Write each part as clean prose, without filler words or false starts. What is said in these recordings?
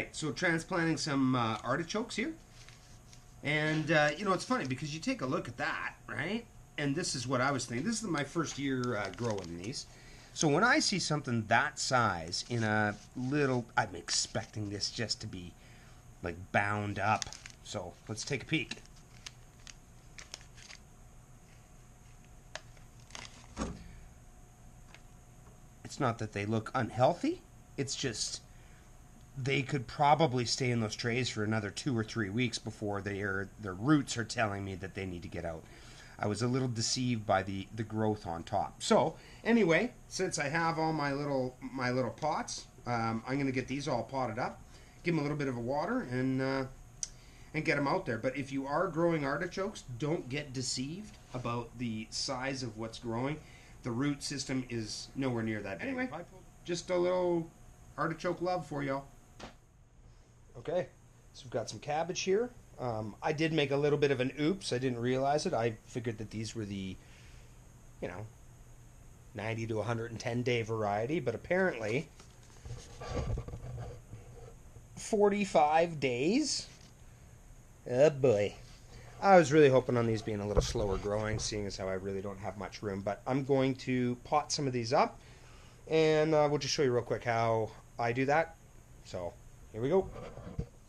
right, so transplanting some artichokes here. And, you know, it's funny because you take a look at that, right? And this is what I was thinking. This is my first year growing these. So when I see something that size in a little, I'm expecting this just to be, like, bound up. So let's take a peek. It's not that they look unhealthy. It's just they could probably stay in those trays for another 2 or 3 weeks before their roots are telling me that they need to get out. I was a little deceived by the growth on top. So anyway, since I have all my little pots, I'm going to get these all potted up, give them a little bit of water, and get them out there. But if you are growing artichokes, don't get deceived about the size of what's growing. The root system is nowhere near that big. Anyway, just a little artichoke love for y'all. Okay, so we've got some cabbage here. I did make a little bit of an oops. I didn't realize it. I figured that these were the, 90 to 110 day variety, but apparently 45 days. Oh boy. I was really hoping on these being a little slower growing, seeing as how I really don't have much room. But I'm going to pot some of these up, and we'll just show you real quick how I do that. So here we go.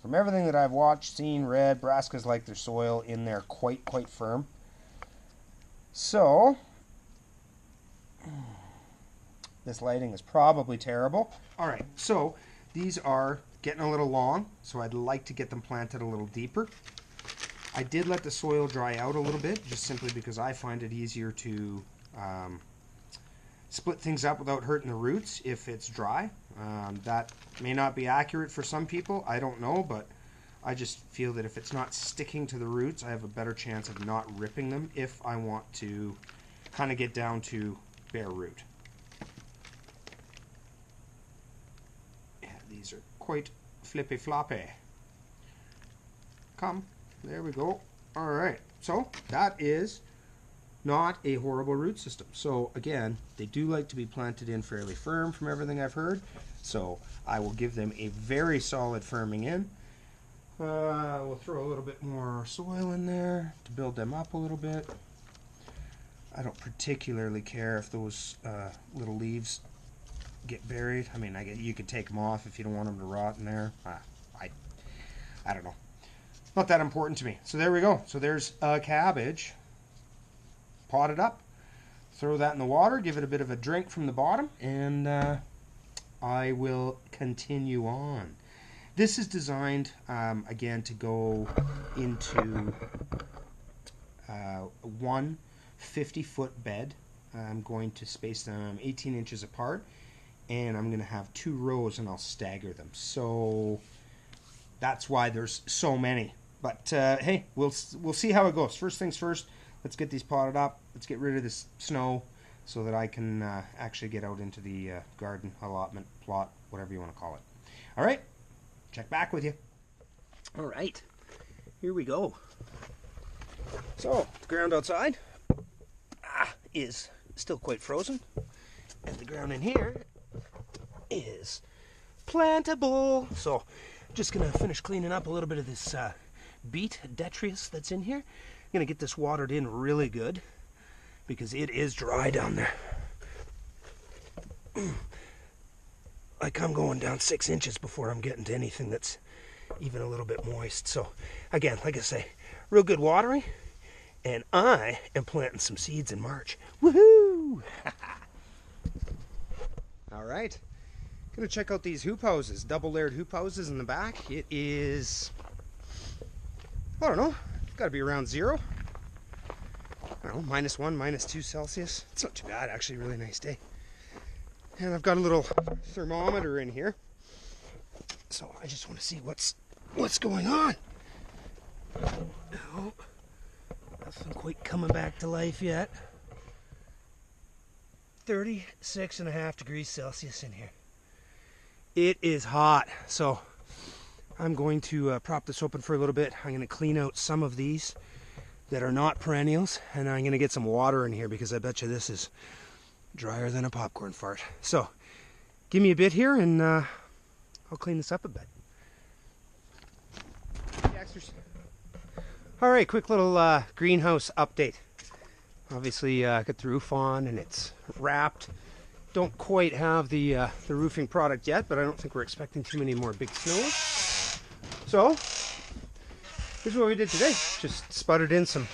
From everything that I've watched, seen, read, brassicas like their soil in there quite firm. So this lighting is probably terrible. All right, so these are getting a little long, so I'd like to get them planted a little deeper. I did let the soil dry out a little bit, just simply because I find it easier to split things up without hurting the roots if it's dry. That may not be accurate for some people, I don't know, but I just feel that if it's not sticking to the roots, I have a better chance of not ripping them if I want to kind of get down to bare root. Yeah, these are quite flippy floppy. Come, there we go. All right, so that is not a horrible root system. So again, they do like to be planted in fairly firm from everything I've heard. So I will give them a very solid firming in. We'll throw a little bit more soil in there to build them up a little bit. I don't particularly care if those little leaves get buried. I mean, you could take them off if you don't want them to rot in there. I don't know. Not that important to me. So there we go. So there's a cabbage. Pot it up, throw that in the water, give it a bit of a drink from the bottom, and I will continue on. This is designed, again, to go into one 50-foot bed. I'm going to space them 18 inches apart, and I'm going to have 2 rows, and I'll stagger them. So that's why there's so many. But hey, we'll see how it goes. First things first. Let's get these potted up. Let's get rid of this snow so that I can actually get out into the garden, allotment, plot, whatever you want to call it. All right, check back with you. All right, here we go. So, the ground outside is still quite frozen, and the ground in here is plantable. So, just going to finish cleaning up a little bit of this beet detritus that's in here. I'm going to get this watered in really good because it is dry down there. Like I'm going down 6 inches before I'm getting to anything that's even a little bit moist. So again, like I say, real good watering, and I am planting some seeds in March. Woohoo! All right, gonna check out these hoop houses, double layered hoop houses in the back. It is, I don't know, got to be around 0. I don't know, -1, -2 Celsius. It's not too bad, actually. Really nice day. And I've got a little thermometer in here, so I just want to see what's going on. Oh, nothing quite coming back to life yet. 36.5 degrees Celsius in here. It is hot, so I'm going to prop this open for a little bit. I'm going to clean out some of these that are not perennials, and I'm going to get some water in here because I bet you this is drier than a popcorn fart. So give me a bit here, and I'll clean this up a bit. All right, quick little greenhouse update. Obviously, got the roof on and it's wrapped. Don't quite have the roofing product yet, but I don't think we're expecting too many more big snows. So, here's what we did today. Just sputtered in some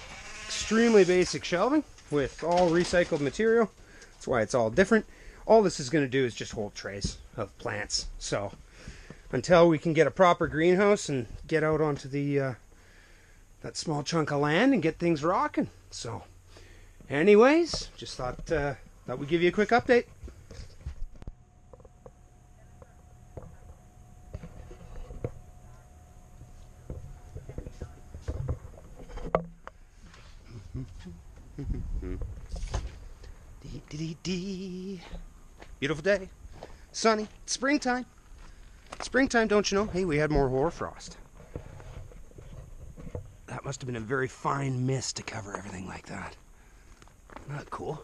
extremely basic shelving with all recycled material. That's why it's all different. All this is going to do is just hold trays of plants. So, until we can get a proper greenhouse and get out onto the that small chunk of land and get things rocking. So, anyways, just thought we'd give you a quick update. Beautiful day, sunny, springtime. Springtime, don't you know? Hey, we had more hoarfrost. That must have been a very fine mist to cover everything like that. Not cool.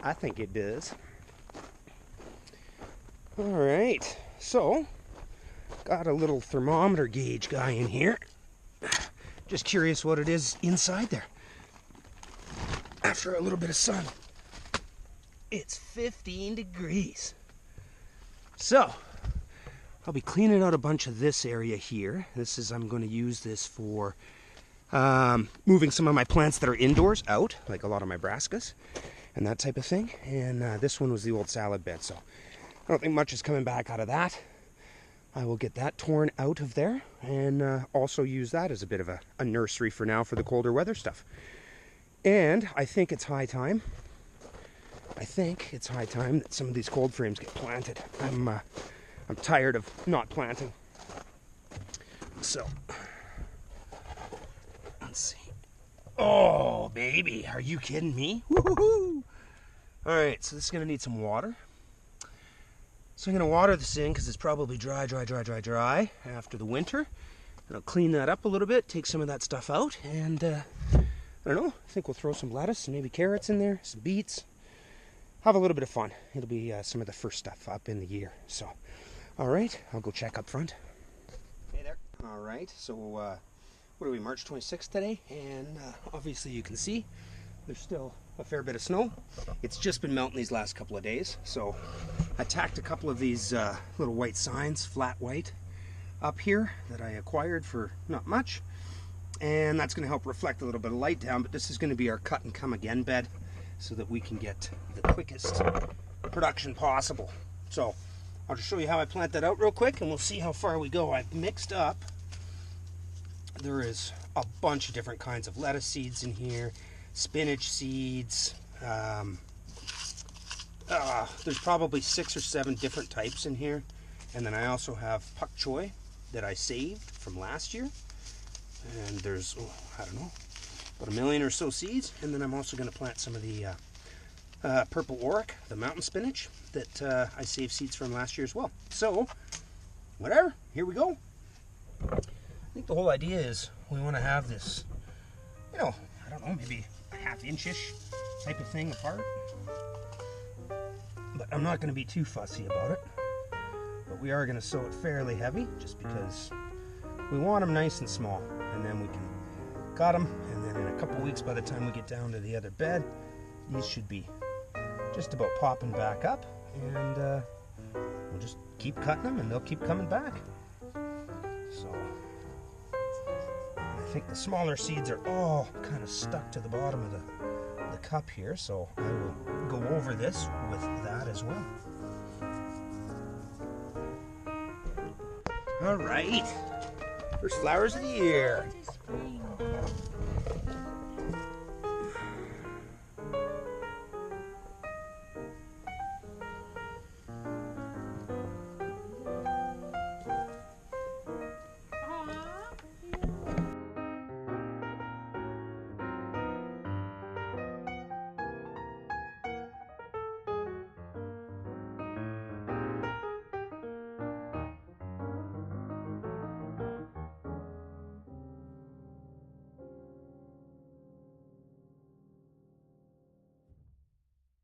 I think it does. Alright, so got a little thermometer gauge guy in here. Just curious what it is inside there. After a little bit of sun, it's 15 degrees. So, I'll be cleaning out a bunch of this area here. I'm going to use this for moving some of my plants that are indoors out, like a lot of my brassicas and that type of thing. And this one was the old salad bed, so I don't think much is coming back out of that. I will get that torn out of there and also use that as a bit of a nursery for now for the colder weather stuff. And I think it's high time. That some of these cold frames get planted. I'm tired of not planting. So, let's see. Oh, baby, are you kidding me? Woohoo! All right, so this is gonna need some water. So I'm gonna water this in because it's probably dry after the winter. And I'll clean that up a little bit, take some of that stuff out, and I don't know, I think we'll throw some lettuce and maybe carrots in there, some beets. Have a little bit of fun. It'll be some of the first stuff up in the year. So, all right, I'll go check up front. Hey there. All right, so what are we, March 26th today? And obviously you can see there's still a fair bit of snow. It's just been melting these last couple of days. So I tacked a couple of these little white signs, flat white, up here that I acquired for not much. And that's going to help reflect a little bit of light down, but this is going to be our cut and come again bed so that we can get the quickest production possible. So I'll just show you how I plant that out real quick and we'll see how far we go. I've mixed up, there is a bunch of different kinds of lettuce seeds in here, spinach seeds, there's probably 6 or 7 different types in here. And then I also have pak choy that I saved from last year. And there's, I don't know, about 1 million or so seeds. And then I'm also going to plant some of the purple oric, the mountain spinach, that I saved seeds from last year as well. So, whatever, here we go. I think the whole idea is we want to have this, you know, I don't know, maybe a half-inch-ish type of thing apart. But I'm not going to be too fussy about it. But we are going to sow it fairly heavy, just because we want them nice and small. And then we can cut them, and then in a couple weeks, by the time we get down to the other bed, these should be just about popping back up, and we'll just keep cutting them and they'll keep coming back. So I think the smaller seeds are all kind of stuck to the bottom of the cup here, so I will go over this with that as well. All right, first flowers of the year.